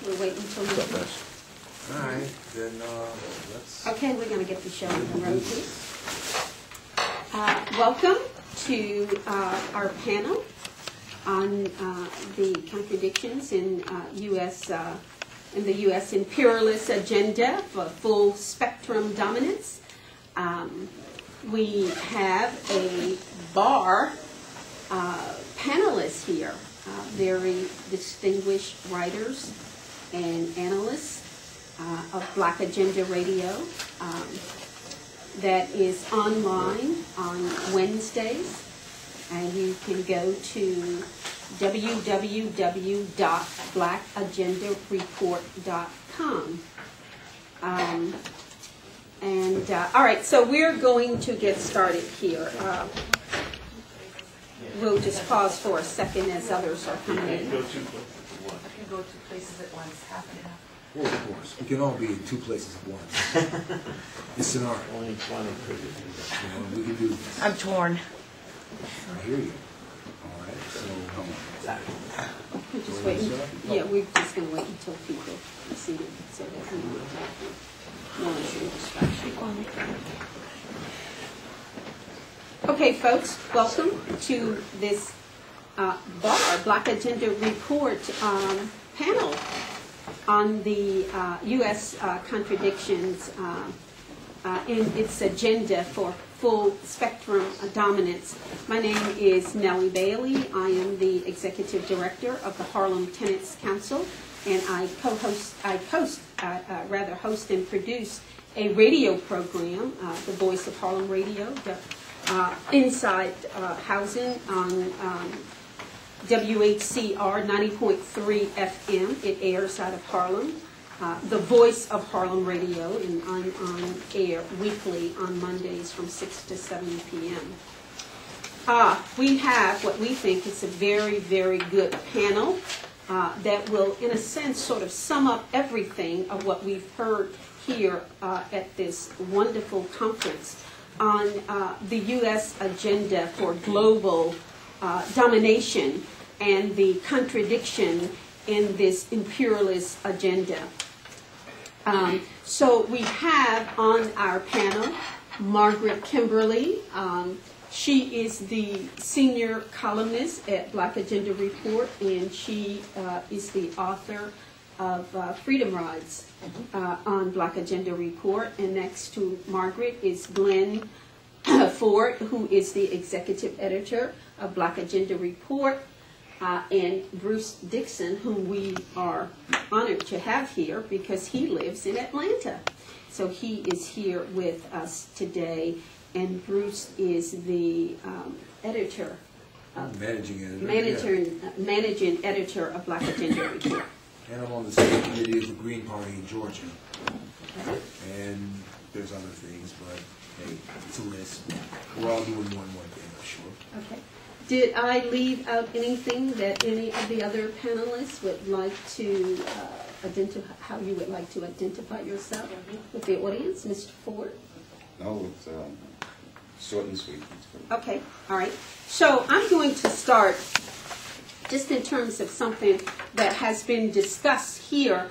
We'll wait until you. All right, then let's. Okay, we're going to get the show on the road, please. Welcome to our panel on the contradictions in the U.S. imperialist agenda for full spectrum dominance. We have a bar panelists here, very distinguished writers and analysts of Black Agenda Radio that is online on Wednesdays, and you can go to www.blackagendareport.com. All right, so we're going to get started here. We'll just pause for a second as others are coming in. I can go two places at once, half and half. Well, of course. We can all be in two places at once. It's an art. Only one could do We can do this. I'm torn. I hear you. All right, so come on. We're just waiting. Yeah, we're just going to wait until people are seated so that we will have more distraction. Okay, folks, welcome to this Black Agenda Report panel on the U.S. contradictions in its agenda for full spectrum dominance. My name is Nellie Bailey. I am the Executive Director of the Harlem Tenants Council, and I host and produce a radio program, The Voice of Harlem Radio, inside housing on WHCR 90.3 FM. It airs out of Harlem. The Voice of Harlem Radio, and I'm on air weekly on Mondays from 6 to 7 p.m. We have what we think is a very, very good panel that will, in a sense, sort of sum up everything of what we've heard here at this wonderful conference on the U.S. agenda for global domination and the contradiction in this imperialist agenda. So we have on our panel Margaret Kimberley. She is the senior columnist at Black Agenda Report, and she is the author of Freedom Rides on Black Agenda Report. And next to Margaret is Glen Ford, who is the executive editor of Black Agenda Report, and Bruce Dixon, whom we are honored to have here because he lives in Atlanta. So he is here with us today, and Bruce is the editor, managing editor of Black Agenda Report. And I'm on the state committee of the Green Party in Georgia. Okay. And there's other things, but hey, it's a list. We're all doing more and more things, I'm sure. Okay. Did I leave out anything that any of the other panelists would like to identify, how you would like to identify yourself with the audience? Mr. Ford? No, it's short and sweet. Okay, all right. So I'm going to start just in terms of something that has been discussed here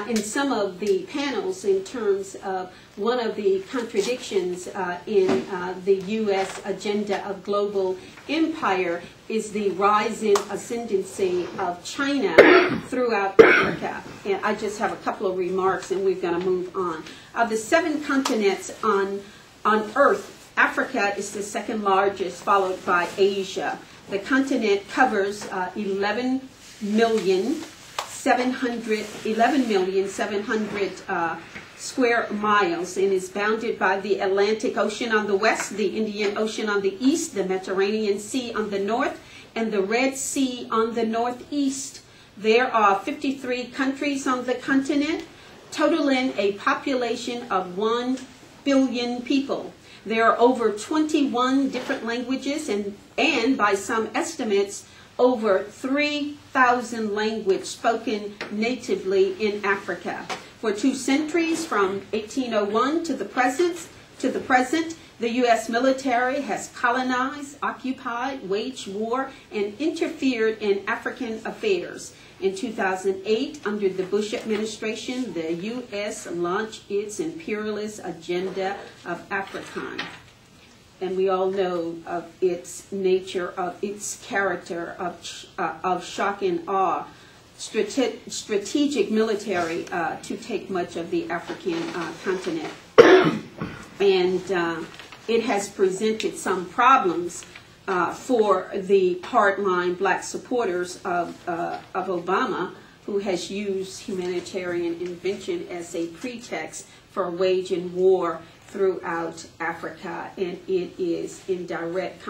in some of the panels in terms of one of the contradictions in the U.S. agenda of global empire is the rising ascendancy of China throughout Africa. And I just have a couple of remarks and we're going to move on. Of the 7 continents on Earth, Africa is the second largest, followed by Asia. The continent covers 11,700,000 square miles and is bounded by the Atlantic Ocean on the west, the Indian Ocean on the east, the Mediterranean Sea on the north, and the Red Sea on the northeast. There are 53 countries on the continent, totaling a population of 1 billion people. There are over 21 different languages and by some estimates, over 3,000 languages spoken natively in Africa. For 2 centuries, from 1801 to the present, the U.S. military has colonized, occupied, waged war, and interfered in African affairs. In 2008, under the Bush administration, the U.S. launched its imperialist agenda of African. And we all know of its nature, of its character, of shock and awe, strategic military to take much of the African continent. And it has presented some problems for the hardline black supporters of Obama, who has used humanitarian intervention as a pretext for waging war throughout Africa, and it is in direct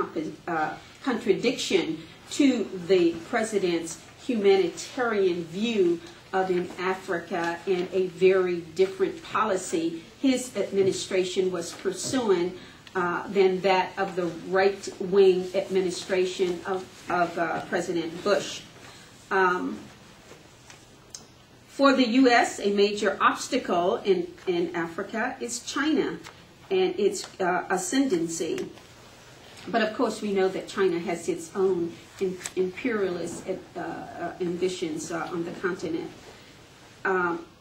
contradiction to the president's humanitarian view of in Africa and a very different policy his administration was pursuing than that of the right-wing administration of President Bush. For the U.S., a major obstacle in Africa is China and its ascendancy. But of course, we know that China has its own imperialist ambitions on the continent.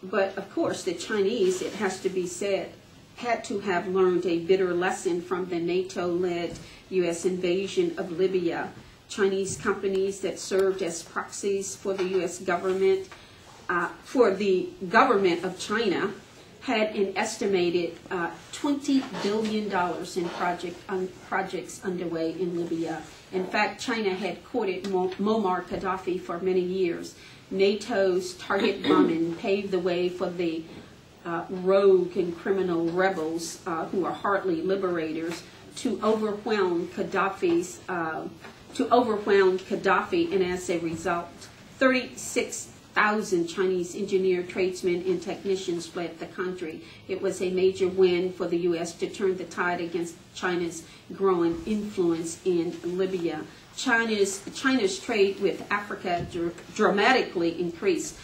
But of course, the Chinese, it has to be said, had to have learned a bitter lesson from the NATO-led U.S. invasion of Libya. Chinese companies that served as proxies for the U.S. government, for the government of China, had an estimated $20 billion in projects underway in Libya. In fact, China had courted Muammar Gaddafi for many years. NATO's target bombing paved the way for the rogue and criminal rebels who are hardly liberators to overwhelm Gaddafi, and as a result, 36,000 Chinese engineer, tradesmen, and technicians fled the country. It was a major win for the U.S. to turn the tide against China's growing influence in Libya. China's trade with Africa dramatically increased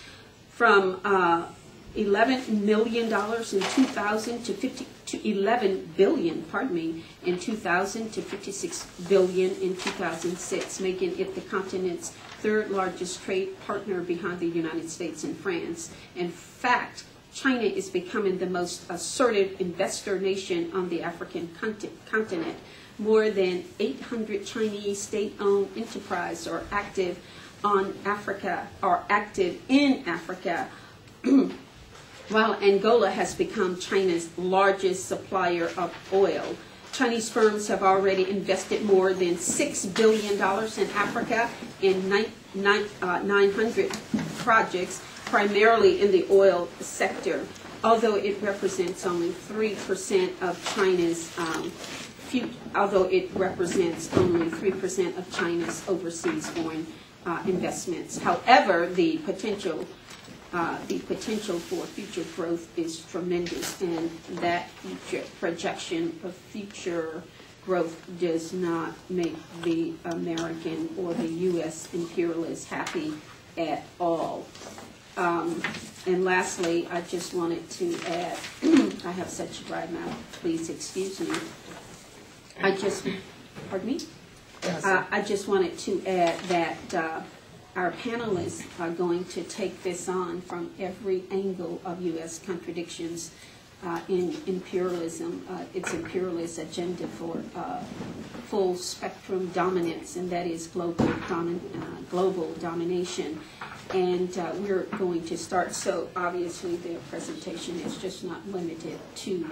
from $11 million in 2000 to $11 billion, in 2000 to $56 billion in 2006, making it the continent's third largest trade partner behind the United States and France. In fact, China is becoming the most assertive investor nation on the African continent. More than 800 Chinese state-owned enterprises are active in Africa, while Angola has become China's largest supplier of oil. Chinese firms have already invested more than $6 billion in Africa in 900 projects, primarily in the oil sector, although it represents only 3% of China's China's overseas foreign investments. However, the potential for future growth is tremendous, and that projection of future growth does not make the American or the U.S. imperialists happy at all. And lastly, I just wanted to add, I have such a dry mouth, please excuse me. Pardon me? I just wanted to add that our panelists are going to take this on from every angle of U.S. contradictions in imperialism, its imperialist agenda for full spectrum dominance, and that is global domination. And we're going to start, so obviously their presentation is just not limited to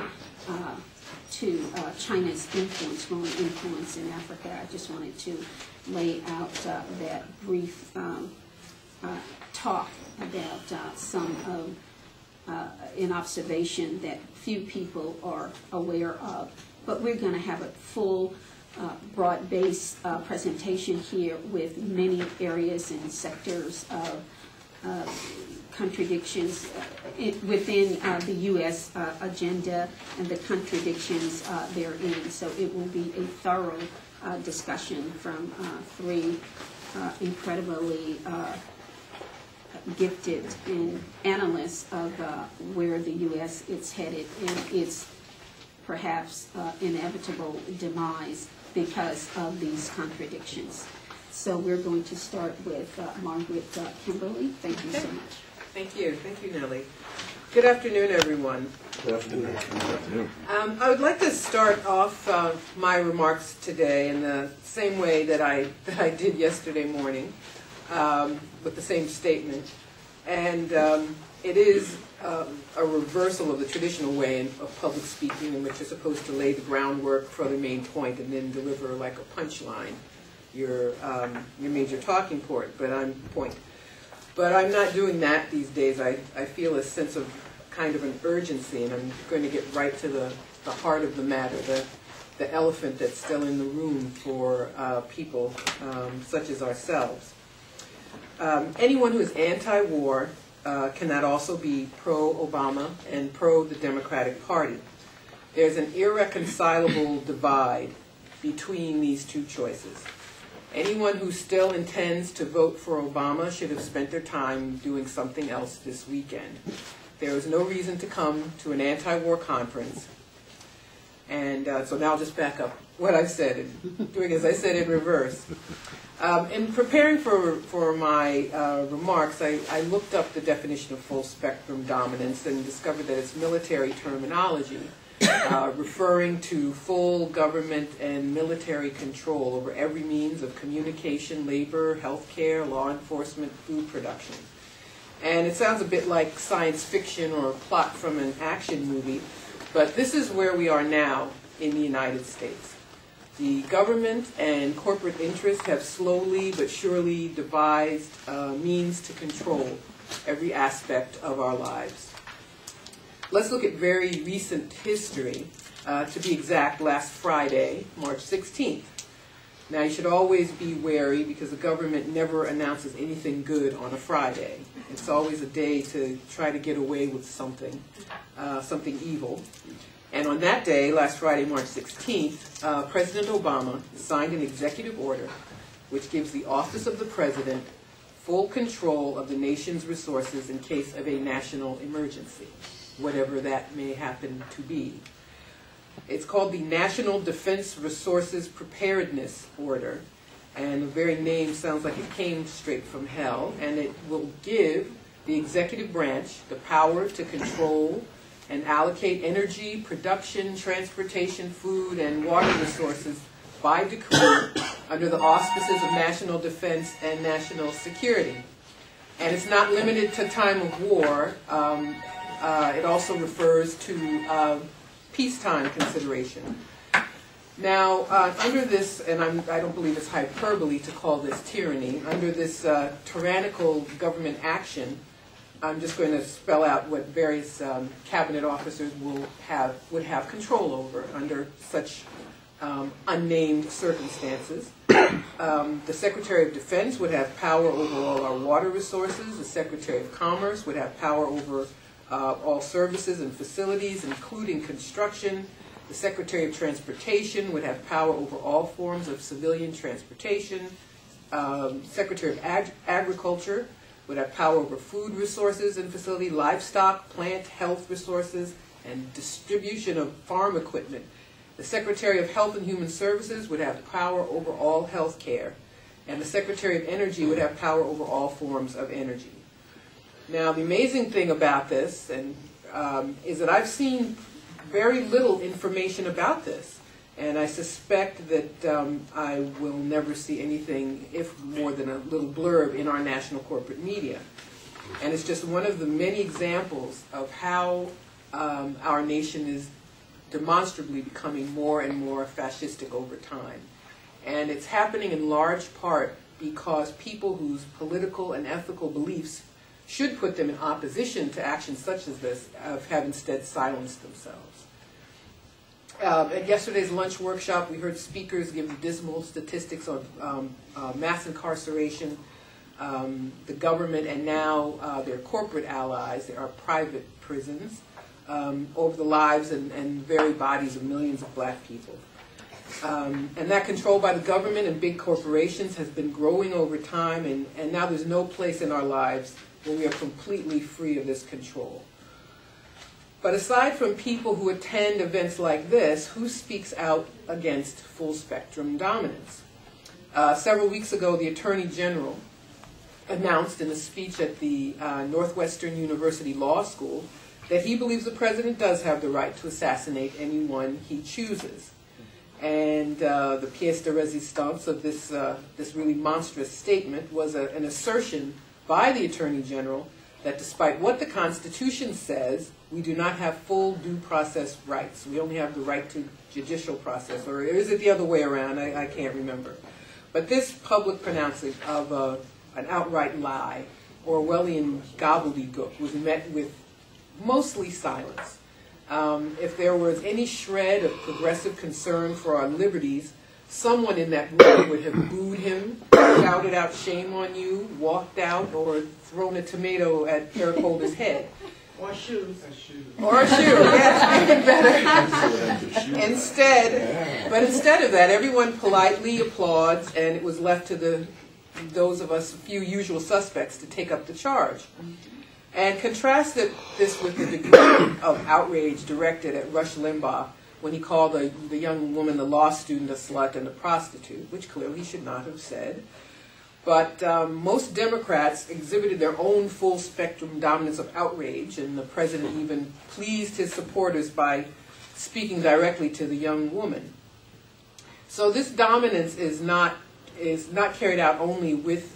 China's influence, growing influence in Africa. I just wanted to lay out that brief talk about some of an observation that few people are aware of. But we're going to have a full, broad-based presentation here with many areas and sectors of contradictions within the U.S. agenda and the contradictions therein. So it will be a thorough discussion from three incredibly gifted analysts of where the U.S. is headed and its perhaps inevitable demise because of these contradictions. So we're going to start with Margaret Kimberley. Thank you so much. Thank you. Thank you, Nellie. Good afternoon, everyone. Good afternoon. I would like to start off my remarks today in the same way that I did yesterday morning, with the same statement. And it is a reversal of the traditional way of public speaking, in which you're supposed to lay the groundwork for the main point and then deliver like a punchline, your major talking point. But I'm not doing that these days. I feel a sense of kind of an urgency, and I'm going to get right to the heart of the matter, the elephant that's still in the room for people such as ourselves. Anyone who is anti-war cannot also be pro-Obama and pro the Democratic Party. There's an irreconcilable divide between these two choices. Anyone who still intends to vote for Obama should have spent their time doing something else this weekend. There is no reason to come to an anti-war conference. And so now I'll just back up what I said, and doing as I said in reverse. In preparing for my remarks, I looked up the definition of full spectrum dominance and discovered that it's military terminology, referring to full government and military control over every means of communication, labor, healthcare, law enforcement, food production. And it sounds a bit like science fiction or a plot from an action movie, but this is where we are now in the United States. The government and corporate interests have slowly but surely devised means to control every aspect of our lives. Let's look at very recent history. To be exact, last Friday, March 16th. Now, you should always be wary because the government never announces anything good on a Friday. It's always a day to try to get away with something evil. And on that day, last Friday, March 16th, President Obama signed an executive order which gives the office of the president full control of the nation's resources in case of a national emergency, whatever that may happen to be. It's called the National Defense Resources Preparedness Order, and the very name sounds like it came straight from hell, and it will give the executive branch the power to control and allocate energy, production, transportation, food, and water resources by decree under the auspices of national defense and national security. And it's not limited to time of war. It also refers to peacetime consideration. Now, under this, and I don't believe it's hyperbole to call this tyranny, under this tyrannical government action, I'm just going to spell out what various cabinet officers would have control over under such unnamed circumstances. The Secretary of Defense would have power over all our water resources. The Secretary of Commerce would have power over all services and facilities, including construction. The Secretary of Transportation would have power over all forms of civilian transportation. Secretary of Agriculture would have power over food resources and facility, livestock, plant health resources, and distribution of farm equipment. The Secretary of Health and Human Services would have power over all health care. And the Secretary of Energy would have power over all forms of energy. Now, the amazing thing about this is that I've seen very little information about this. And I suspect that I will never see anything, if more than a little blurb, in our national corporate media. And it's just one of the many examples of how our nation is demonstrably becoming more and more fascistic over time. And it's happening in large part because people whose political and ethical beliefs should put them in opposition to actions such as this have instead silenced themselves. At yesterday's lunch workshop, we heard speakers give dismal statistics on mass incarceration, the government, and now their corporate allies, our private prisons, over the lives and very bodies of millions of black people. And that control by the government and big corporations has been growing over time, and now there's no place in our lives where we are completely free of this control. But aside from people who attend events like this, who speaks out against full spectrum dominance? Several weeks ago, the Attorney General announced in a speech at the Northwestern University Law School that he believes the president does have the right to assassinate anyone he chooses. And the pièce de résistance of this really monstrous statement was an assertion by the Attorney General that despite what the Constitution says, we do not have full due process rights. We only have the right to judicial process, or is it the other way around? I can't remember. But this public pronouncement of an outright lie, Orwellian gobbledygook, was met with mostly silence. If there was any shred of progressive concern for our liberties, someone in that room would have booed him, shouted out shame on you, walked out, or thrown a tomato at Eric Holder's head. Or shoes. Or a shoe, yes, even better. Instead of that, everyone politely applauds, and it was left to those of us, a few usual suspects, to take up the charge. And contrast this with the degree of outrage directed at Rush Limbaugh when he called the young woman, the law student, a slut and a prostitute, which clearly he should not have said. But most Democrats exhibited their own full spectrum dominance of outrage, and the president even pleased his supporters by speaking directly to the young woman. So this dominance is not carried out only with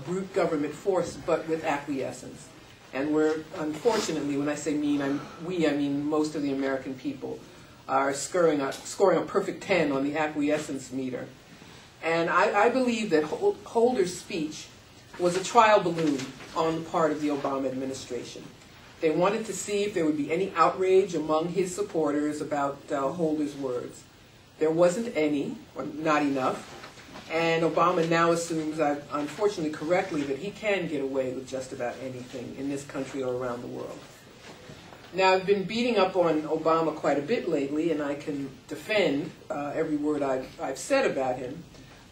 brute government force, but with acquiescence. And we're, unfortunately, when I say we, I mean most of the American people, are scoring a perfect 10 on the acquiescence meter. And I believe that Holder's speech was a trial balloon on the part of the Obama administration. They wanted to see if there would be any outrage among his supporters about Holder's words. There wasn't any, or not enough. And Obama now assumes, unfortunately correctly, that he can get away with just about anything in this country or around the world. Now, I've been beating up on Obama quite a bit lately, and I can defend every word I've said about him,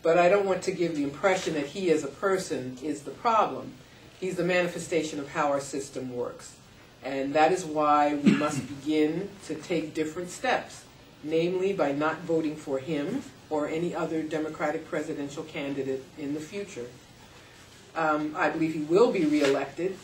but I don't want to give the impression that he as a person is the problem. He's the manifestation of how our system works. And that is why we must begin to take different steps, namely by not voting for him or any other Democratic presidential candidate in the future. I believe he will be reelected,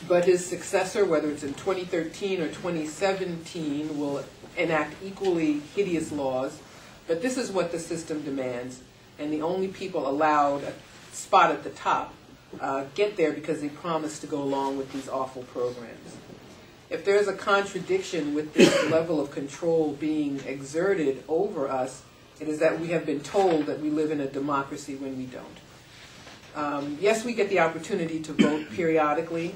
but his successor, whether it's in 2013 or 2017, will enact equally hideous laws. But this is what the system demands, and the only people allowed a spot at the top get there because they promise to go along with these awful programs. If there's a contradiction with this level of control being exerted over us, it is that we have been told that we live in a democracy when we don't. Yes, we get the opportunity to vote periodically,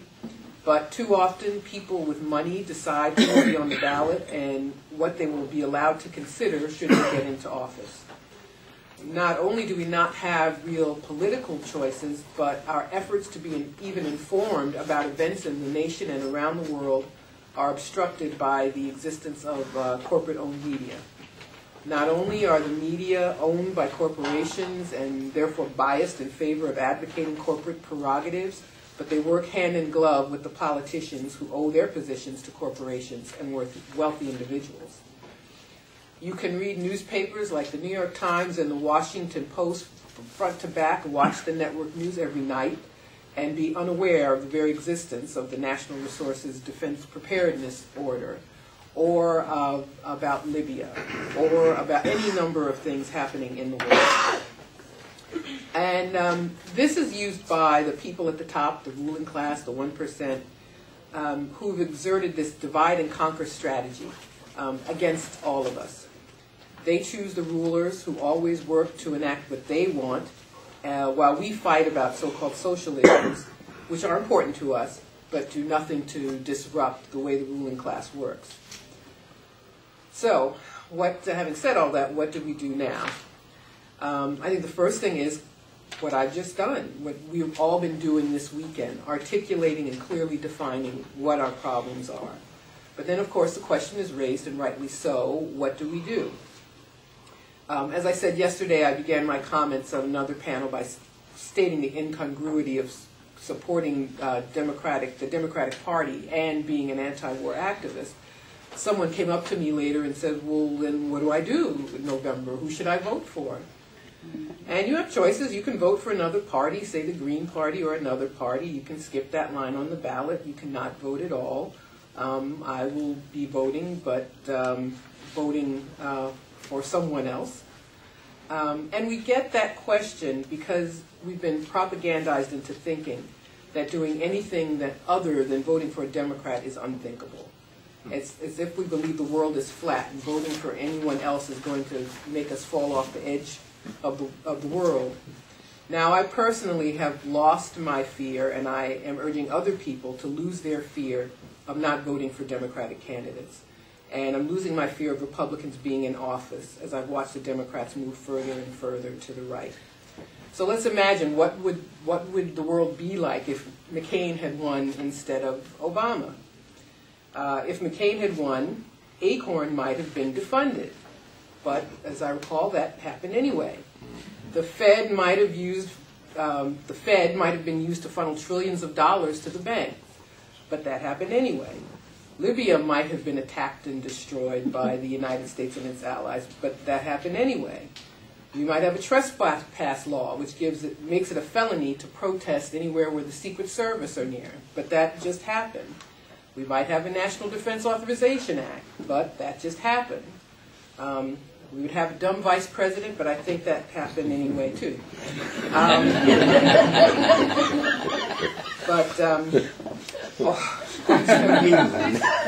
but too often people with money decide who will be on the ballot and what they will be allowed to consider should they get into office. Not only do we not have real political choices, but our efforts to be even informed about events in the nation and around the world are obstructed by the existence of corporate-owned media. Not only are the media owned by corporations and therefore biased in favor of advocating corporate prerogatives, but they work hand in glove with the politicians who owe their positions to corporations and wealthy individuals. You can read newspapers like the New York Times and the Washington Post from front to back, watch the network news every night, and be unaware of the very existence of the National Resources Defense Preparedness Order, or about Libya, or about any number of things happening in the world. And this is used by the people at the top, the ruling class, the 1%, who've exerted this divide and conquer strategy against all of us. They choose the rulers who always work to enact what they want, while we fight about so-called social issues, which are important to us, but do nothing to disrupt the way the ruling class works. So, having said all that, what do we do now? I think the first thing is what I've just done, what we've all been doing this weekend, articulating and clearly defining what our problems are. But then, of course, the question is raised, and rightly so, what do we do? As I said yesterday, I began my comments on another panel by stating the incongruity of supporting the Democratic Party and being an anti-war activist. Someone came up to me later and said, well, then what do I do in November? Who should I vote for? And you have choices. You can vote for another party, say the Green Party or another party. You can skip that line on the ballot. You cannot vote at all. I will be voting, but voting for someone else. And we get that question because we've been propagandized into thinking that doing anything that other than voting for a Democrat is unthinkable. It's as if we believe the world is flat and voting for anyone else is going to make us fall off the edge of the world. Now, I personally have lost my fear, and I am urging other people to lose their fear of not voting for Democratic candidates. And I'm losing my fear of Republicans being in office as I've watched the Democrats move further and further to the right. So let's imagine what would the world be like if McCain had won instead of Obama. If McCain had won, Acorn might have been defunded. But as I recall, that happened anyway. The Fed might have been used to funnel trillions of dollars to the bank. But that happened anyway. Libya might have been attacked and destroyed by the United States and its allies, but that happened anyway. We might have a trespass law, which makes it a felony to protest anywhere where the Secret Service are near, but that just happened. We might have a National Defense Authorization Act, but that just happened. We would have a dumb vice president, but I think that happened anyway, too.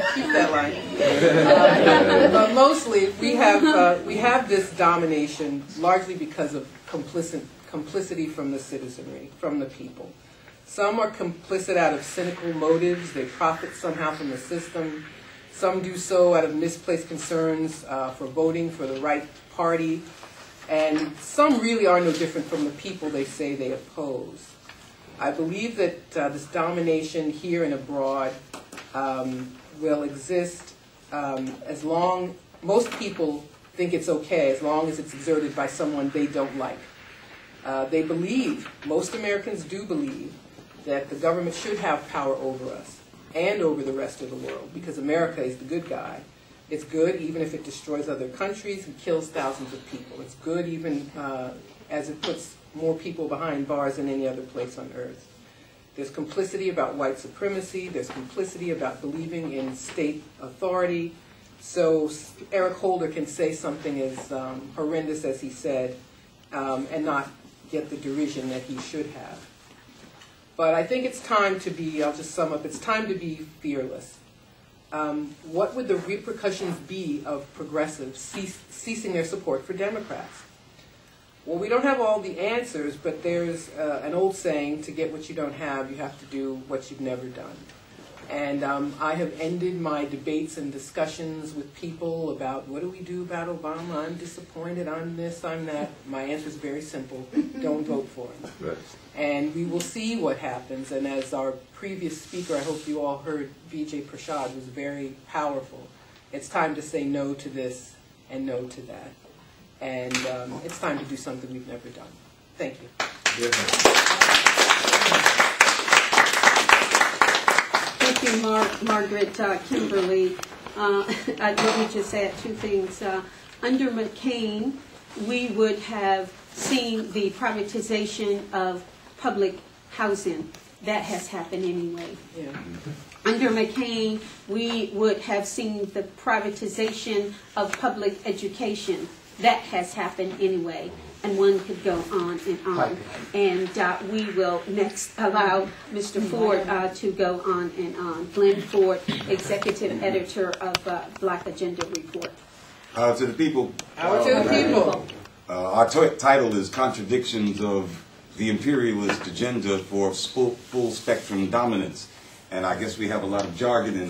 Keep that line. But mostly, we have this domination largely because of complicity from the citizenry, from the people. Some are complicit out of cynical motives. They profit somehow from the system. Some do so out of misplaced concerns for voting for the right party. And some really are no different from the people they say they oppose. I believe that this domination here and abroad will exist as long, most people think it's okay as long as it's exerted by someone they don't like. They believe, most Americans do believe, that the government should have power over us and over the rest of the world because America is the good guy. It's good even if it destroys other countries and kills thousands of people. It's good even as it puts more people behind bars than any other place on earth. There's complicity about white supremacy. There's complicity about believing in state authority. So Eric Holder can say something as horrendous as he said and not get the derision that he should have. But I think it's time to be, I'll just sum up, it's time to be fearless. What would the repercussions be of progressives ceasing their support for Democrats? Well, we don't have all the answers, but there's an old saying, to get what you don't have, you have to do what you've never done. And I have ended my debates and discussions with people about what do we do about Obama? I'm disappointed, I'm this, I'm that. My answer is very simple. Don't vote for him. Right. And we will see what happens. And as our previous speaker, I hope you all heard, Vijay Prashad, was very powerful. It's time to say no to this and no to that. And it's time to do something we've never done. Thank you. Thank you, Margaret, Kimberley. Let me just add two things. Under McCain, we would have seen the privatization of public housing. That has happened anyway. Yeah. Under McCain, we would have seen the privatization of public education. That has happened anyway, and one could go on and on. And we will next allow Mr. Ford to go on and on. Glen Ford, Executive Editor of Black Agenda Report. To the people. To the people. Our title is Contradictions of the Imperialist Agenda for Full Spectrum Dominance. And I guess we have a lot of jargon in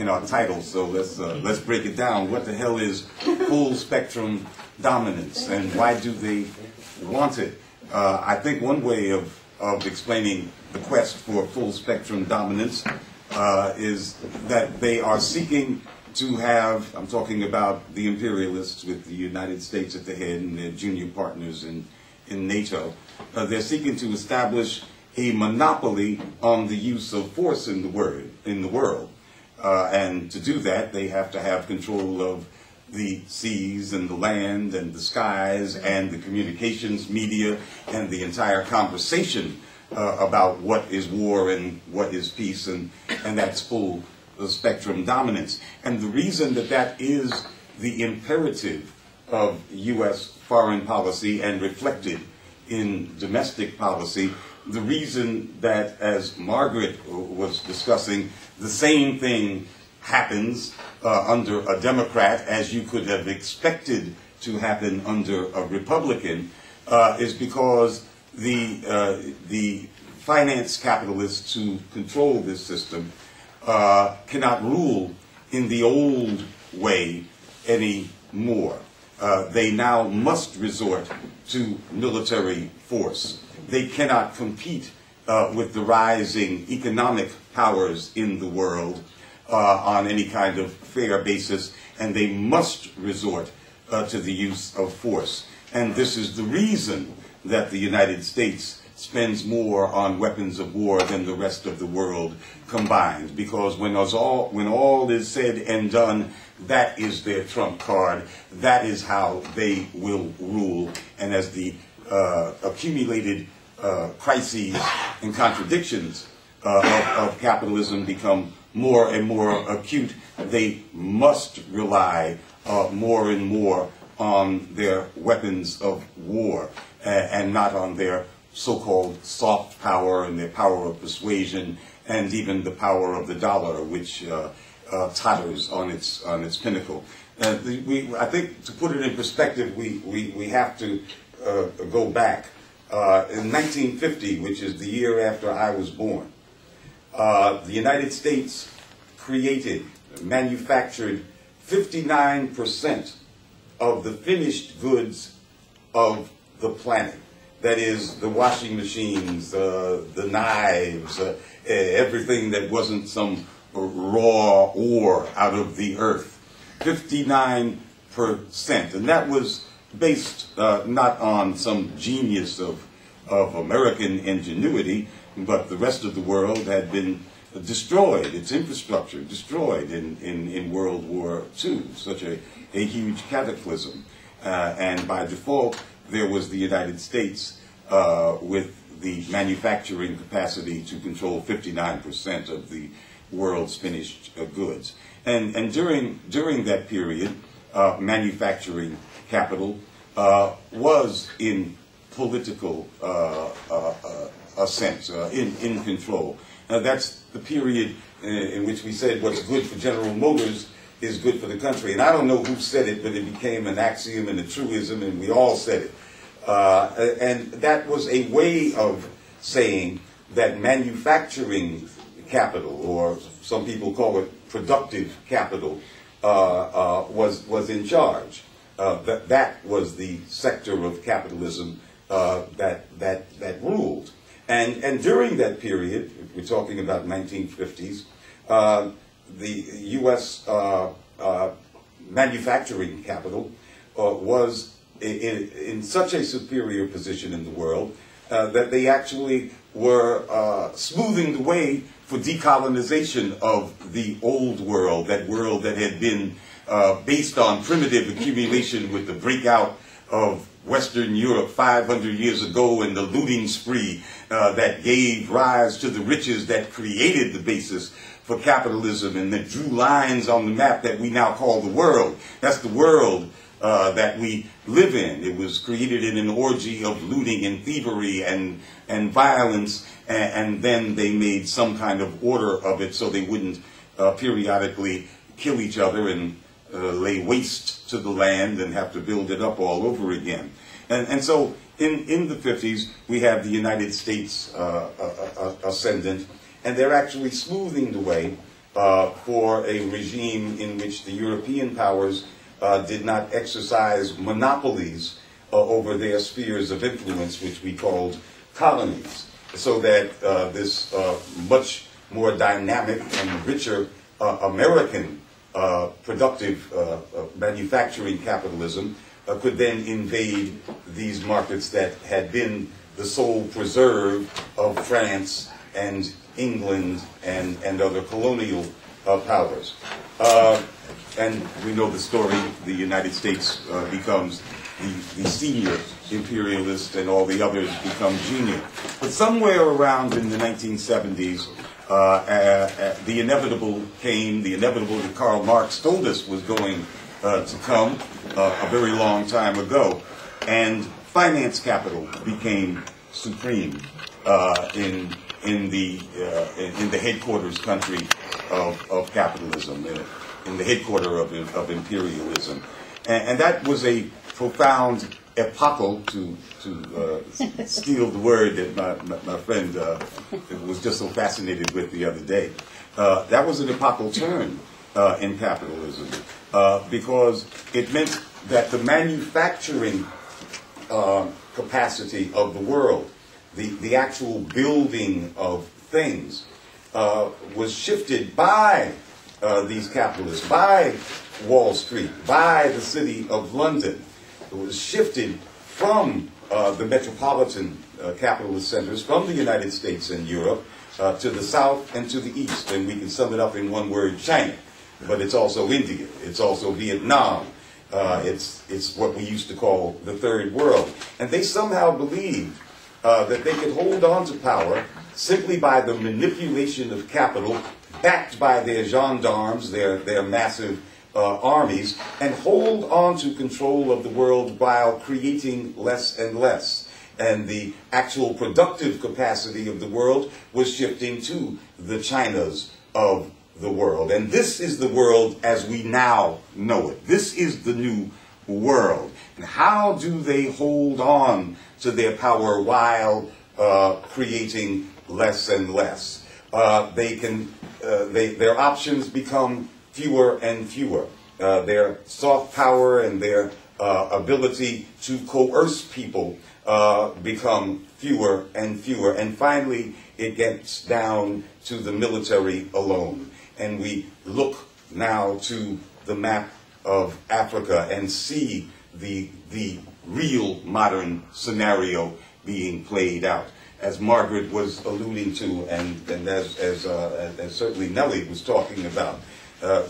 our title, so let's break it down. What the hell is full spectrum dominance, and why do they want it? I think one way of explaining the quest for full spectrum dominance is that they are seeking to have, I'm talking about the imperialists with the United States at the head and their junior partners in NATO, they're seeking to establish a monopoly on the use of force in the world. And to do that, they have to have control of the seas and the land and the skies and the communications media and the entire conversation about what is war and what is peace, and that's full spectrum dominance. And the reason that that is the imperative of U.S. foreign policy and reflected in domestic policy, the reason that, as Margaret was discussing, the same thing happens under a Democrat as you could have expected to happen under a Republican, is because the finance capitalists who control this system cannot rule in the old way anymore. They now must resort to military force. They cannot compete with the rising economic powers in the world on any kind of fair basis, and they must resort to the use of force. And this is the reason that the United States spends more on weapons of war than the rest of the world combined, because when all is said and done, that is their trump card. That is how they will rule. And as the accumulated crises and contradictions of capitalism become more and more acute, they must rely more and more on their weapons of war and not on their so-called soft power and their power of persuasion and even the power of the dollar, which totters on its pinnacle. I think, to put it in perspective, we have to go back. In 1950, which is the year after I was born, the United States manufactured 59% of the finished goods of the planet. That is, the washing machines, the knives, everything that wasn't some raw ore out of the earth. 59%. And that was based not on some genius of American ingenuity, but the rest of the world had been destroyed, its infrastructure destroyed in World War II, such a huge cataclysm. And by default, there was the United States with the manufacturing capacity to control 59% of the world's finished goods. And during that period, manufacturing capital was in political a sense, in control. That's the period in which we said what's good for General Motors is good for the country. And I don't know who said it, but it became an axiom and a truism, and we all said it. And that was a way of saying that manufacturing capital, or some people call it productive capital, was in charge. That was the sector of capitalism that ruled. And during that period, we're talking about 1950s, the U.S. Manufacturing capital was in such a superior position in the world that they actually were smoothing the way for decolonization of the old world, that world that had been based on primitive accumulation with the breakout of Western Europe 500 years ago and the looting spree that gave rise to the riches that created the basis for capitalism and that drew lines on the map that we now call the world. That's the world that we live in. It was created in an orgy of looting and thievery and violence, and then they made some kind of order of it so they wouldn't periodically kill each other and lay waste to the land and have to build it up all over again. And so in the 50s, we have the United States ascendant, and they're actually smoothing the way for a regime in which the European powers did not exercise monopolies over their spheres of influence, which we called colonies, so that this much more dynamic and richer American productive manufacturing capitalism could then invade these markets that had been the sole preserve of France and England and other colonial powers. And we know the story. The United States becomes the senior imperialist, and all the others become junior. But somewhere around in the 1970s, the inevitable came. The inevitable that Karl Marx told us was going to come a very long time ago, and finance capital became supreme in the headquarters country of capitalism, in the headquarter of imperialism, and that was a profound epochal, to steal the word that my friend was just so fascinated with the other day. That was an epochal turn in capitalism because it meant that the manufacturing capacity of the world, the actual building of things, was shifted by these capitalists, by Wall Street, by the city of London. It was shifted from the metropolitan capitalist centers, from the United States and Europe, to the south and to the east. And we can sum it up in one word: China. But it's also India. It's also Vietnam. It's what we used to call the third world. And they somehow believed that they could hold on to power simply by the manipulation of capital, backed by their gendarmes, their massive armies, and hold on to control of the world while creating less and less. And the actual productive capacity of the world was shifting to the Chinas of the world. And this is the world as we now know it. This is the new world. And how do they hold on to their power while creating less and less? Their options become fewer and fewer. Their soft power and their ability to coerce people become fewer and fewer. And finally, it gets down to the military alone. And we look now to the map of Africa and see the real modern scenario being played out. As Margaret was alluding to, and as certainly Nellie was talking about,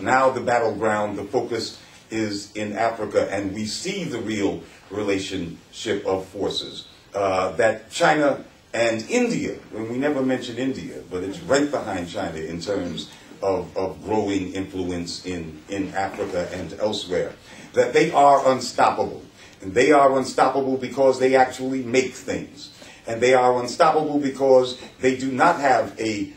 now the battleground, the focus is in Africa, and we see the real relationship of forces. That China and India, and we never mention India, but it's right behind China in terms of growing influence in Africa and elsewhere, that they are unstoppable. And they are unstoppable because they actually make things. And they are unstoppable because they do not have a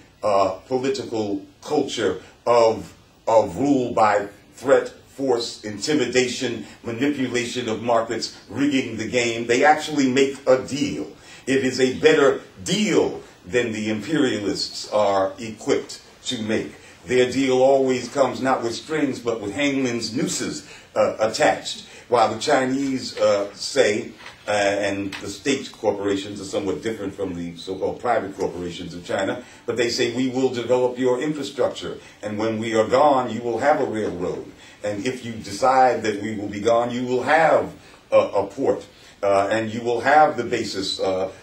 political culture of rule by threat, force, intimidation, manipulation of markets, rigging the game. They actually make a deal. It is a better deal than the imperialists are equipped to make. Their deal always comes not with strings, but with hangman's nooses attached. While the Chinese say, and the state corporations are somewhat different from the so-called private corporations of China, but they say, we will develop your infrastructure, and when we are gone, you will have a railroad. And if you decide that we will be gone, you will have a port, and you will have the basis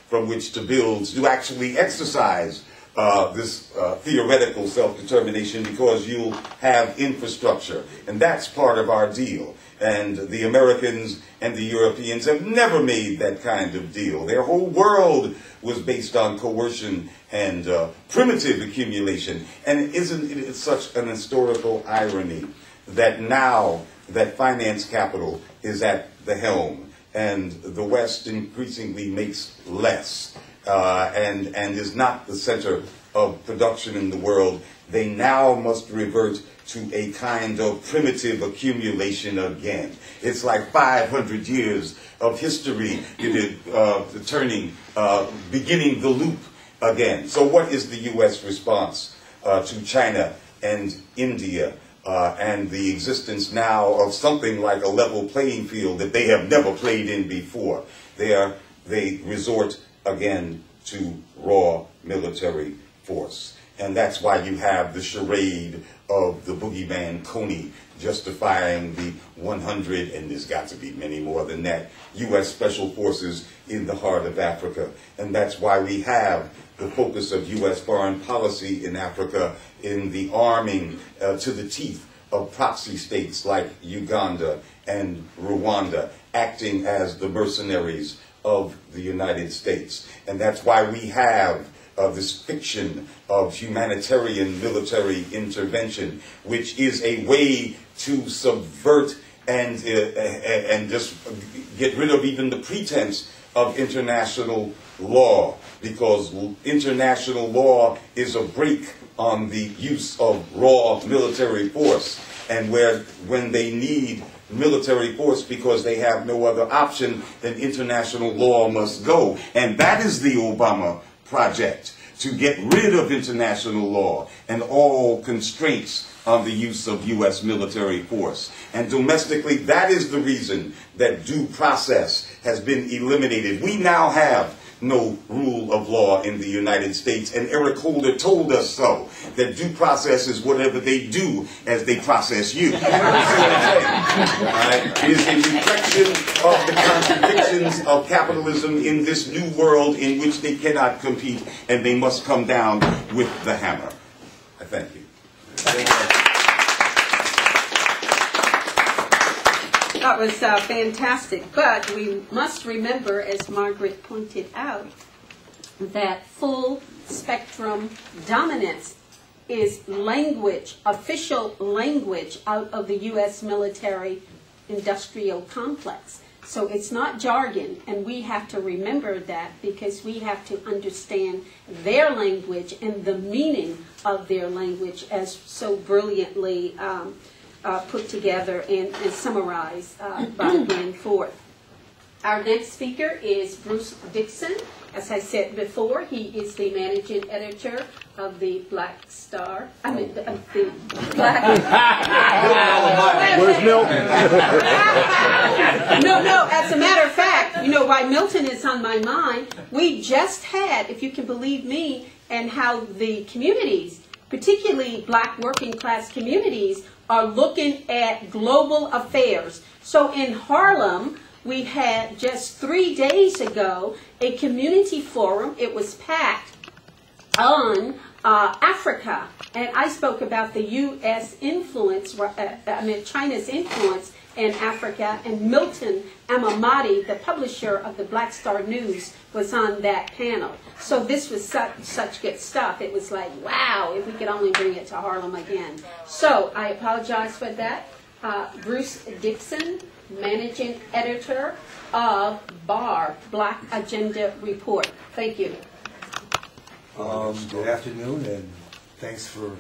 from which to build, to actually exercise this theoretical self-determination, because you'll have infrastructure. And that's part of our deal. And the Americans and the Europeans have never made that kind of deal. Their whole world was based on coercion and primitive accumulation. And isn't it such an historical irony that now that finance capital is at the helm and the West increasingly makes less and is not the center of production in the world, they now must revert to a kind of primitive accumulation again. It's like 500 years of history beginning the loop again. So what is the U.S. response to China and India and the existence now of something like a level playing field that they have never played in before? They resort again to raw military force. And that's why you have the charade of the boogeyman Coney justifying the 100, and there's got to be many more than that, U.S. Special Forces in the heart of Africa. And that's why we have the focus of U.S. foreign policy in Africa in the arming to the teeth of proxy states like Uganda and Rwanda acting as the mercenaries of the United States. And that's why we have this fiction of humanitarian military intervention, which is a way to subvert and just get rid of even the pretense of international law, because international law is a brake on the use of raw military force, and when they need military force because they have no other option, then international law must go. And that is the Obama project, to get rid of international law and all constraints on the use of U.S. military force. And domestically, that is the reason that due process has been eliminated. We now have no rule of law in the United States, and Eric Holder told us so, that due process is whatever they do as they process you. Right? It is a reflection of the contradictions of capitalism in this new world in which they cannot compete, and they must come down with the hammer. I thank you. That was fantastic, but we must remember, as Margaret pointed out, that full spectrum dominance is language, official language out of the U.S. military industrial complex. So it's not jargon, and we have to remember that, because we have to understand their language and the meaning of their language, as so brilliantly put together and summarized by Glen Ford. Our next speaker is Bruce Dixon. As I said before, he is the managing editor of the Black Star. I mean, the Black. Where's Milton? No. As a matter of fact, you know why Milton is on my mind. We just had, if you can believe me, and how the communities, particularly black working class communities, are looking at global affairs. So in Harlem, we had just 3 days ago a community forum. It was packed on Africa, and I spoke about the U.S. influence, China's influence in Africa, and Milton Amamati, the publisher of the Black Star News, was on that panel. So this was such good stuff. It was like, wow, if we could only bring it to Harlem again. So I apologize for that. Bruce Dixon, managing editor of BAR, Black Agenda Report. Thank you. Good afternoon, and thanks for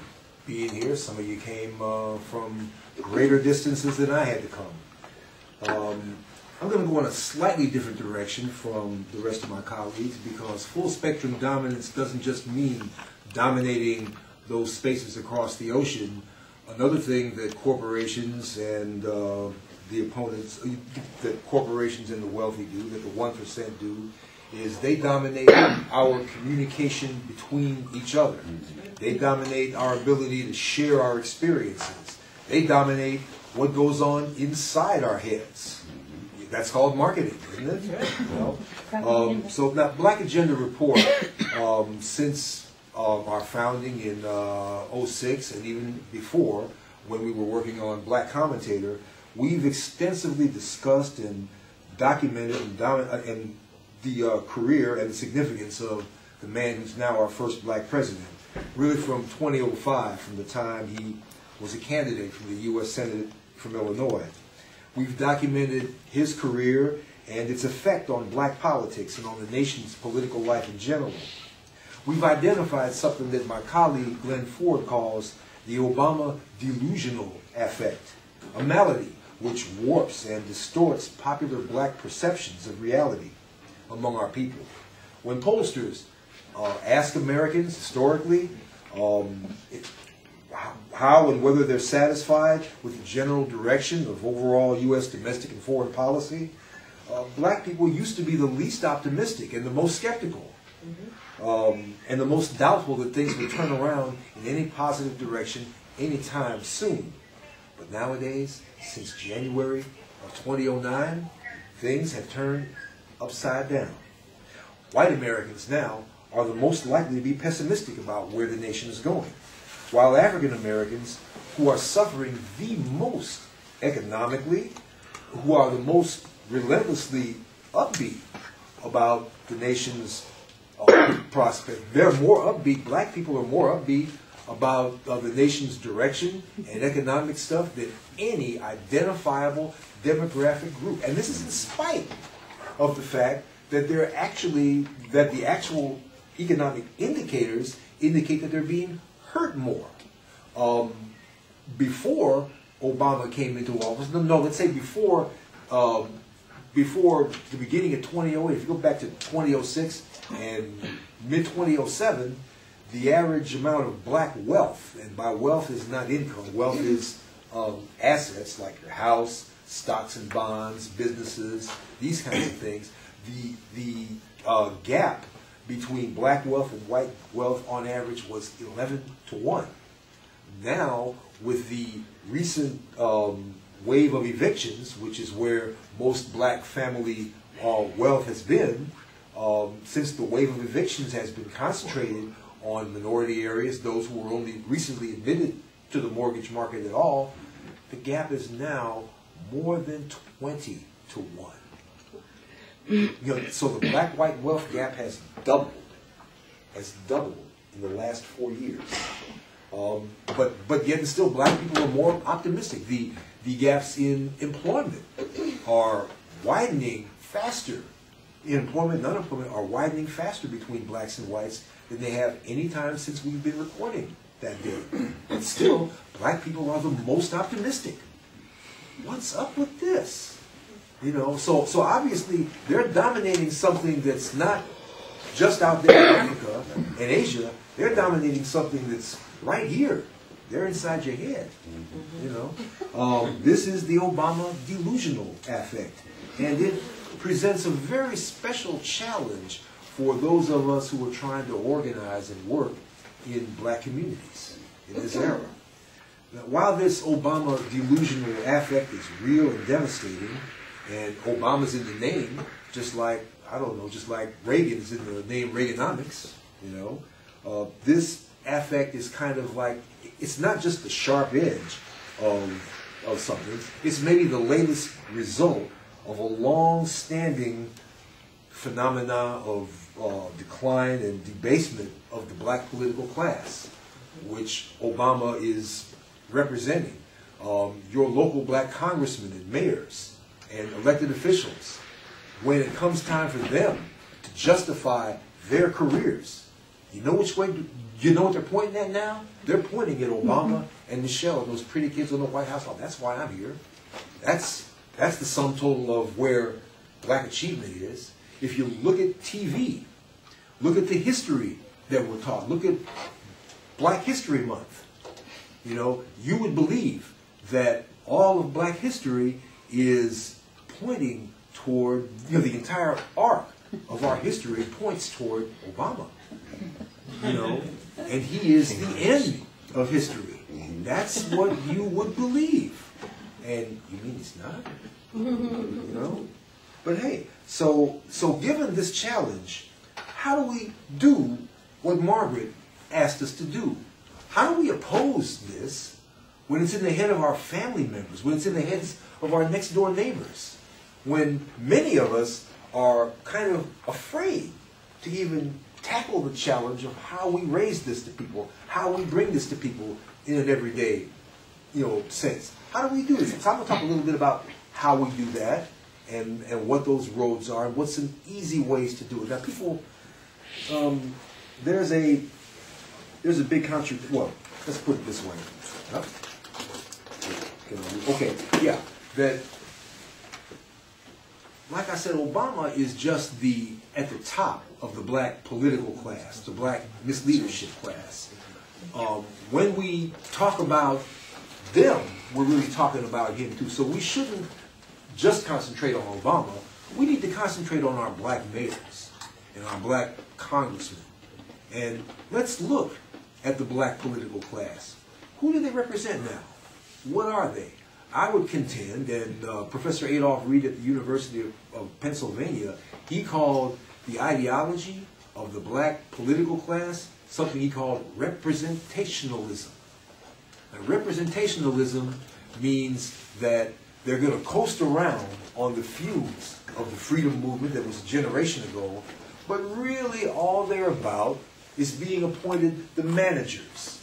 being here. Some of you came from greater distances than I had to come. I'm going to go in a slightly different direction from the rest of my colleagues, because full spectrum dominance doesn't just mean dominating those spaces across the ocean. Another thing that corporations and the opponents, that corporations and the wealthy do, that the 1% do, is they dominate our communication between each other. They dominate our ability to share our experiences. They dominate what goes on inside our heads. That's called marketing, isn't it? You know? So now, Black Agenda Report, since our founding in '06 and even before, when we were working on Black Commentator, we've extensively discussed and documented and the career and the significance of the man who's now our first black president, really from 2005, from the time he was a candidate for the U.S. Senate from Illinois. We've documented his career and its effect on black politics and on the nation's political life in general. We've identified something that my colleague Glen Ford calls the Obama delusional affect, a malady which warps and distorts popular black perceptions of reality among our people. When pollsters ask Americans historically how and whether they're satisfied with the general direction of overall U.S. domestic and foreign policy, black people used to be the least optimistic and the most skeptical, and the most doubtful that things would turn around in any positive direction anytime soon. But nowadays, since January of 2009, things have turned upside down. White Americans now are the most likely to be pessimistic about where the nation is going, while African Americans, who are suffering the most economically, who are the most relentlessly upbeat about the nation's prospect. They're more upbeat, black people are more upbeat about the nation's direction and economic stuff than any identifiable demographic group. And this is in spite of the fact that the actual economic indicators indicate that they're being hurt more. Before Obama came into office, let's say before the beginning of 2008, if you go back to 2006 and mid-2007, the average amount of black wealth, and by wealth is not income, wealth is assets like your house, stocks and bonds, businesses, these kinds of things. The gap between black wealth and white wealth on average was 11-to-1. Now, with the recent wave of evictions, which is where most black family wealth has been, since the wave of evictions has been concentrated on minority areas, those who were only recently admitted to the mortgage market at all, the gap is now more than 20-to-1. So the black-white wealth gap has doubled in the last 4 years. But yet still black people are more optimistic. The gaps in employment are widening faster. Employment and unemployment are widening faster between blacks and whites than they have any time since we've been recording that day. But still, black people are the most optimistic. What's up with this? So obviously they're dominating something that's not just out there in Africa and Asia. They're dominating something that's right here. They're inside your head. This is the Obama delusional affect, and it presents a very special challenge for those of us who are trying to organize and work in black communities in this era. Now, while this Obama delusional affect is real and devastating, and Obama's in the name, just like Reagan is in the name Reaganomics, this affect is kind of like, it's not just the sharp edge of something, it's maybe the latest result of a long-standing phenomena of decline and debasement of the black political class, which Obama is representing. Your local black congressmen and mayors and elected officials, when it comes time for them to justify their careers, you know which way, you know what they're pointing at now? They're pointing at Obama and Michelle, those pretty kids on the White House. Oh, that's why I'm here. That's the sum total of where black achievement is. If you look at TV, look at the history that we're taught, look at Black History Month, you would believe that all of black history is pointing toward, the entire arc of our history points toward Obama, and he is the end of history. That's what you would believe. And you mean it's not? But hey, so given this challenge, how do we do what Margaret asked us to do? How do we oppose this when it's in the head of our family members, when it's in the heads of our next door neighbors, when many of us are kind of afraid to even tackle the challenge of how we raise this to people, how we bring this to people in an everyday, sense. How do we do this? So I'm going to talk a little bit about how we do that and what those roads are and what's some easy ways to do it. Now, people, there's a big contradiction. Well, let's put it this way. Okay, yeah, that, like I said, Obama is just at the top of the black political class, the black misleadership class. When we talk about them, we're really talking about him too. So we shouldn't just concentrate on Obama. We need to concentrate on our black mayors and our black congressmen. And let's look at the black political class. Who do they represent now? What are they? I would contend, and Professor Adolph Reed at the University of Pennsylvania, he called the ideology of the black political class something he called representationalism. And representationalism means that they're going to coast around on the fumes of the freedom movement that was a generation ago, but really all they're about is being appointed the managers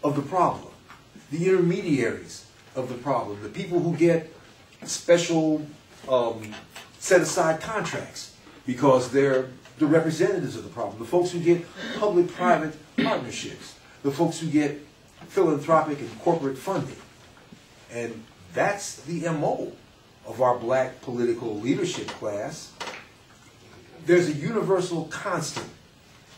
of the problem, the intermediaries of the problem, the people who get special set-aside contracts because they're the representatives of the problem, the folks who get public-private partnerships, the folks who get philanthropic and corporate funding. And that's the MO of our black political leadership class. There's a universal constant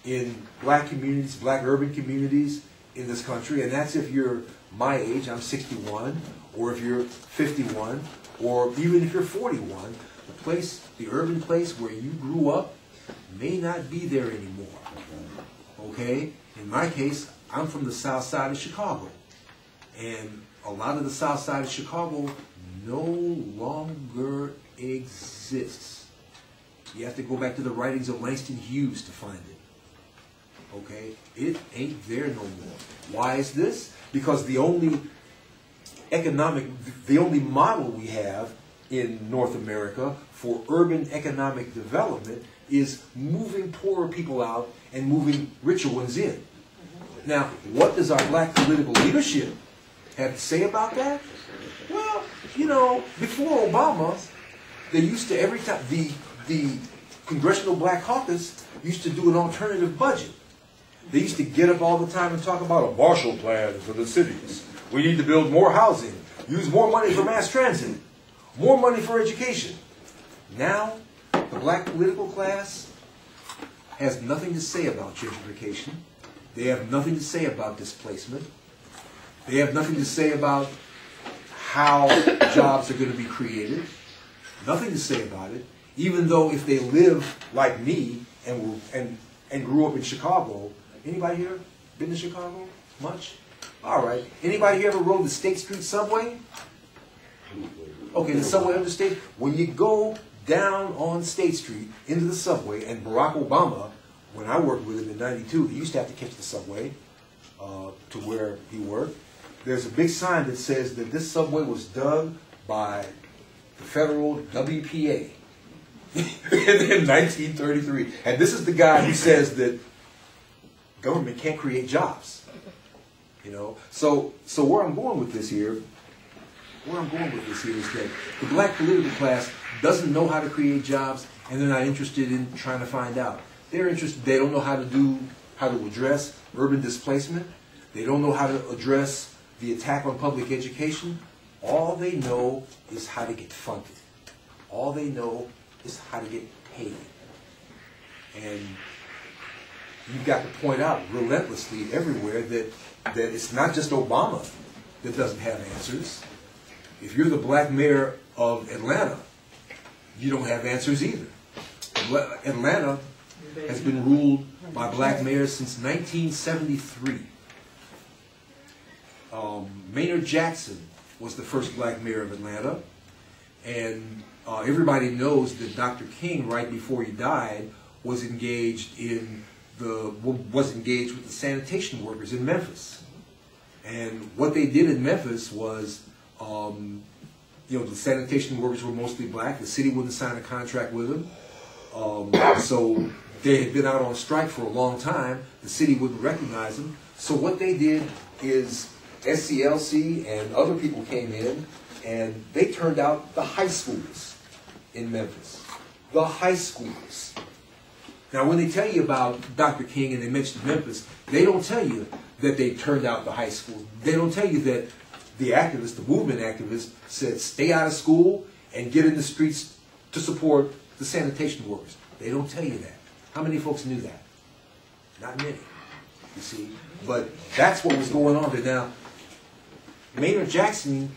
in black communities, black urban communities in this country, and that's if you're my age, I'm 61, or if you're 51, or even if you're 41, the urban place where you grew up may not be there anymore. Okay? In my case, I'm from the south side of Chicago. And a lot of the south side of Chicago no longer exists. You have to go back to the writings of Langston Hughes to find it. Okay? It ain't there no more. Why is this? Because the only model we have in North America for urban economic development is moving poorer people out and moving richer ones in. Now, what does our black political leadership have to say about that? Well, you know, before Obama, they used to, every time, the Congressional Black Caucus used to do an alternative budget. They used to get up all the time and talk about a Marshall Plan for the cities. We need to build more housing, use more money for mass transit, more money for education. Now, the black political class has nothing to say about gentrification. They have nothing to say about displacement. They have nothing to say about how jobs are going to be created. Nothing to say about it. Even though if they live like me and grew up in Chicago, anybody here been to Chicago much? All right. Anybody here ever rode the State Street subway? Okay, the subway on the State. When you go down on State Street into the subway, and Barack Obama, when I worked with him in '92, he used to have to catch the subway to where he worked. There's a big sign that says that this subway was dug by the federal WPA in 1933. And this is the guy who says that government can't create jobs. You know, so where I'm going with this here, is that the black political class doesn't know how to create jobs, and they're not interested in trying to find out. They're interested. They don't know how to address urban displacement. They don't know how to address the attack on public education. All they know is how to get funded. All they know is how to get paid. And you've got to point out relentlessly everywhere that it's not just Obama that doesn't have answers. If you're the black mayor of Atlanta, you don't have answers either. Atlanta has been ruled by black mayors since 1973. Maynard Jackson was the first black mayor of Atlanta, and everybody knows that Dr. King, right before he died, was engaged with the sanitation workers in Memphis. And what they did in Memphis was, the sanitation workers were mostly black. The city wouldn't sign a contract with them. So they had been out on strike for a long time. The city wouldn't recognize them. So what they did is SCLC and other people came in and they turned out the high schools in Memphis. The high schools. Now when they tell you about Dr. King and they mention Memphis, they don't tell you that they turned out the high schools. They don't tell you that the activists, the movement activists, said stay out of school and get in the streets to support the sanitation workers. They don't tell you that. How many folks knew that? Not many, you see. But that's what was going on there. Now, Maynard Jackson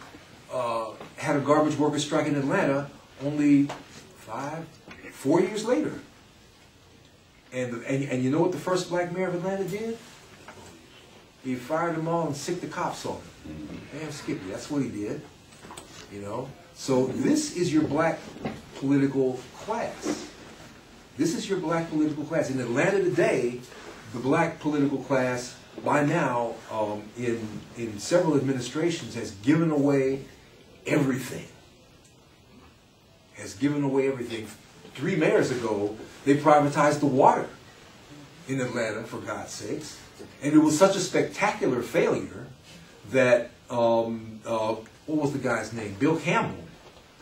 had a garbage worker strike in Atlanta only 4 years later. And you know what the first black mayor of Atlanta did? He fired them all and sicked the cops on them. Damn Skippy, that's what he did. You know? So this is your black political class. This is your black political class. In Atlanta today, the black political class by now, in several administrations, has given away everything. Has given away everything. 3 mayors ago, they privatized the water in Atlanta, for God's sakes. And it was such a spectacular failure that, what was the guy's name? Bill Campbell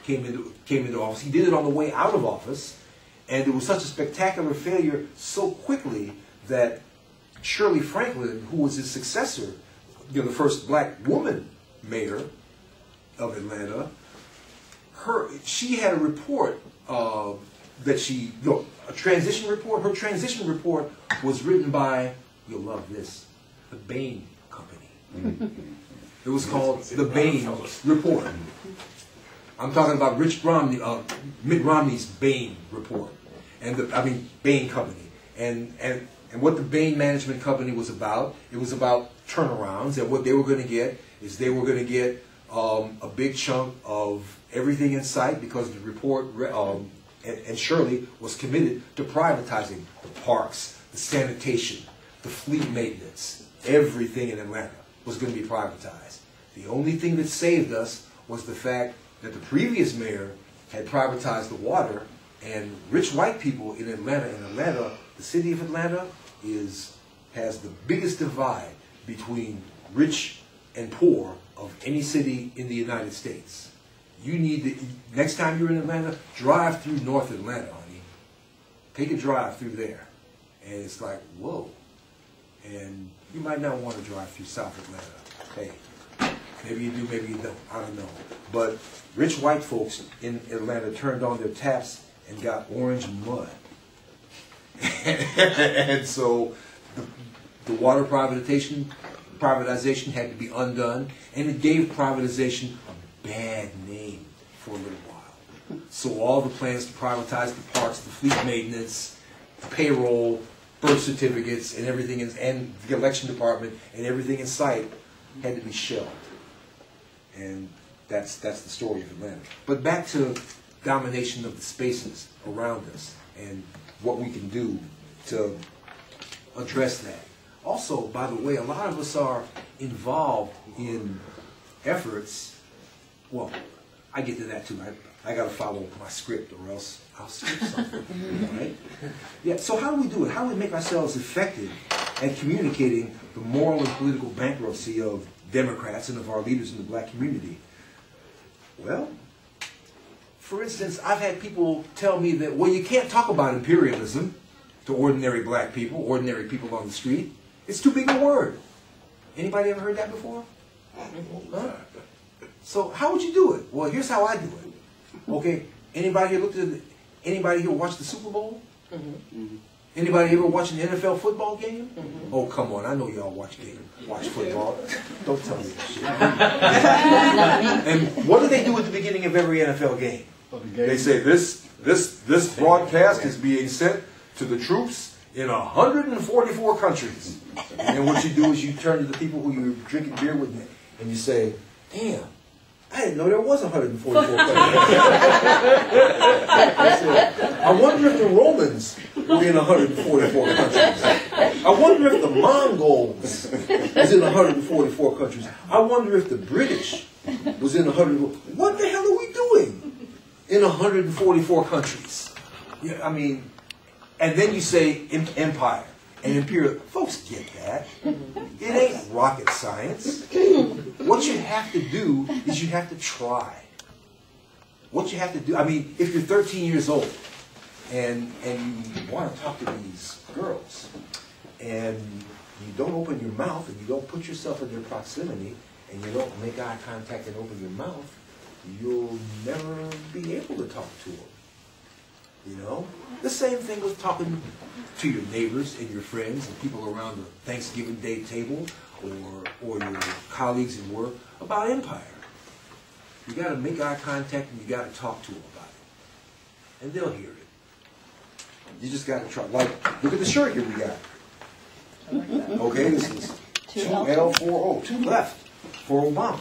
came into office. He did it on the way out of office. And it was such a spectacular failure so quickly that Shirley Franklin, who was his successor, the first black woman mayor of Atlanta, she had a report a transition report. Her transition report was written by, you'll love this, the Bain Company. It was called the Bain Report. I'm talking about Mitt Romney's Bain Report, and Bain Company, and what the Bain Management Company was about. It was about turnarounds, and what they were going to get is they were going to get a big chunk of everything in sight, because the report and Shirley was committed to privatizing the parks, the sanitation, the fleet maintenance. Everything in Atlanta was going to be privatized. The only thing that saved us was the fact that the previous mayor had privatized the water, and rich white people in Atlanta. In Atlanta, the city of Atlanta has the biggest divide between rich and poor of any city in the United States. You need to, next time you're in Atlanta, drive through North Atlanta, honey. Take a drive through there. And it's like, whoa. And you might not want to drive through South Atlanta. Hey, maybe you do, maybe you don't. I don't know. But rich white folks in Atlanta turned on their taps and got orange mud. And so the water privatization had to be undone, and it gave privatization a bad name for a little while. So all the plans to privatize the parks, the fleet maintenance, the payroll, birth certificates, and everything, and the election department, and everything in sight had to be shelved. And that's the story of Atlanta. But back to domination of the spaces around us and what we can do to address that. Also, by the way, a lot of us are involved in efforts. Well, I get to that too. I got to follow my script, or else I'll skip something. Right? Yeah. So how do we do it? How do we make ourselves effective at communicating the moral and political bankruptcy of Democrats and of our leaders in the black community? Well, for instance, I've had people tell me that, well, you can't talk about imperialism to ordinary black people, ordinary people on the street. It's too big a word. Anybody ever heard that before? Huh? So how would you do it? Well, here's how I do it. Okay, anybody here watch the Super Bowl? Mm-hmm. Anybody ever watch an NFL football game? Mm-hmm. Oh, come on, I know y'all watch football. Don't tell me that shit. And what do they do at the beginning of every NFL game? They say this broadcast is being sent to the troops in 144 countries. And then what you do is you turn to the people who you're drinking beer with and you say, damn, I didn't know there was 144 countries. I wonder if the Romans were in 144 countries. I wonder if the Mongols was in 144 countries. I wonder if the British was in 144. What the hell are we doing in 144 countries? Yeah, I mean, and then you say empire and imperial. Folks get that. It ain't rocket science. What you have to do is you have to try. What you have to do, I mean, if you're 13 years old and you want to talk to these girls and you don't open your mouth and you don't put yourself in their proximity and you don't make eye contact and open your mouth, you'll never be able to talk to them. You know? The same thing with talking to your neighbors and your friends and people around the Thanksgiving Day table or your colleagues in work about empire. You got to make eye contact and you got to talk to them about it. And they'll hear it. You just got to try. Like, look at the shirt here we got. Okay, this is 2L40, 2 left for Obama.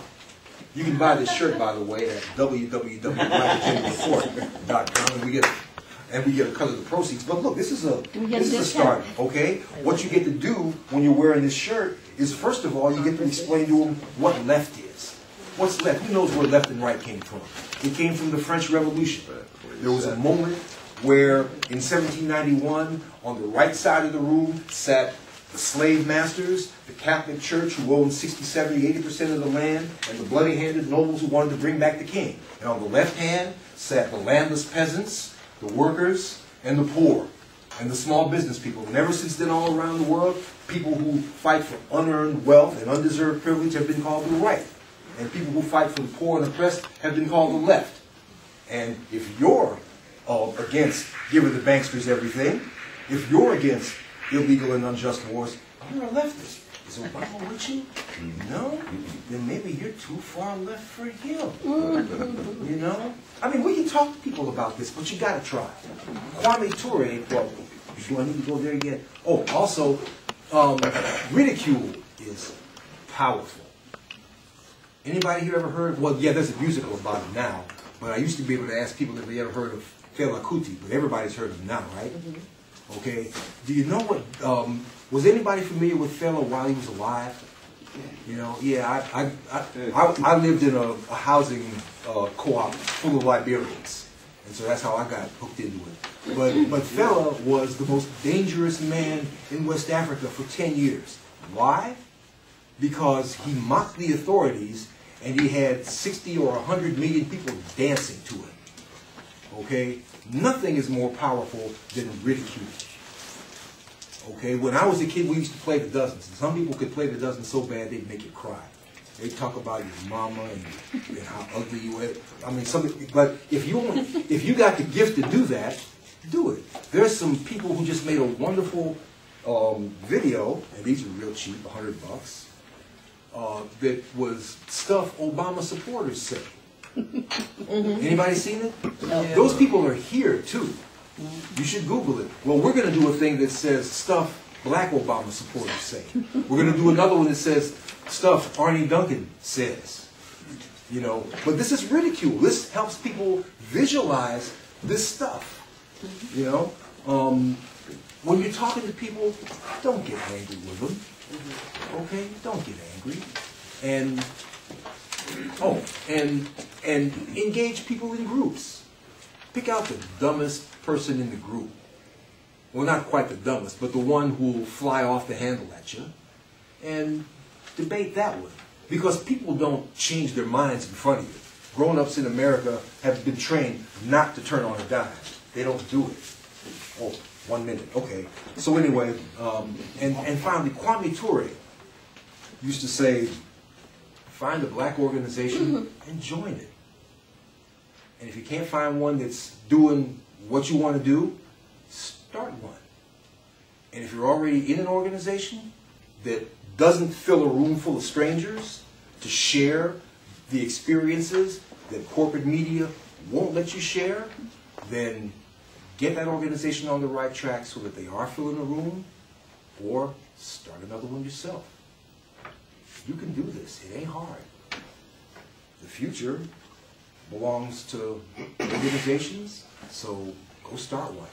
You can buy this shirt, by the way, at www.blackagenda.com, and we get and we get a cut of the proceeds. But look, this is a get a start, okay? What you get to do when you're wearing this shirt is, first of all, you get to explain to them what left is. What's left? Who knows where left and right came from? It came from the French Revolution. There was a moment where in 1791, on the right side of the room sat the slave masters, the Catholic Church who owned 60, 70, 80% of the land, and the bloody-handed nobles who wanted to bring back the king. And on the left hand sat the landless peasants, the workers, and the poor, and the small business people. And ever since then, all around the world, people who fight for unearned wealth and undeserved privilege have been called the right. And people who fight for the poor and oppressed have been called the left. And if you're against giving the banksters everything, if you're against illegal and unjust wars, you're a leftist. Is Obama with you? No? Then maybe you're too far left for him. You know? I mean, we can talk to people about this, but you gotta try. Kwame Ture, well, do I need to go there again? Oh, also, ridicule is powerful. Anybody here ever heard? Well, yeah, there's a musical about it now, but I used to be able to ask people if they ever heard of Fela Kuti, but everybody's heard of him now, right? Okay. Do you know what? Was anybody familiar with Fela while he was alive? You know, yeah. I lived in a housing co-op full of Liberians, and so that's how I got hooked into it. But Fela was the most dangerous man in West Africa for 10 years. Why? Because he mocked the authorities, and he had 60 or 100 million people dancing to it. Okay? Nothing is more powerful than ridicule. Okay? When I was a kid, we used to play the dozens. And some people could play the dozens so bad they'd make you cry. They'd talk about your mama and how ugly you were. I mean, but if you got the gift to do that, do it. There's some people who just made a wonderful video, and these are real cheap, $100. That was stuff Obama supporters say. Anybody seen it? No. Those people are here too. You should Google it. Well, we're going to do a thing that says stuff black Obama supporters say. We're going to do another one that says stuff Arnie Duncan says. You know, but this is ridicule. This helps people visualize this stuff. You know, when you're talking to people, don't get angry with them. Okay, don't get angry, and engage people in groups. Pick out the dumbest person in the group. Well, not quite the dumbest, but the one who will fly off the handle at you, and debate that one. Because people don't change their minds in front of you. Grown-ups in America have been trained not to turn on a dime. They don't do it. Oh, 1 minute. Okay. So anyway, and finally, Kwame Ture used to say, find a black organization and join it. And if you can't find one that's doing what you want to do, start one. And if you're already in an organization that doesn't fill a room full of strangers to share the experiences that corporate media won't let you share, then get that organization on the right track so that they are filling a room, or start another one yourself. You can do this. It ain't hard. The future belongs to organizations, so go start one.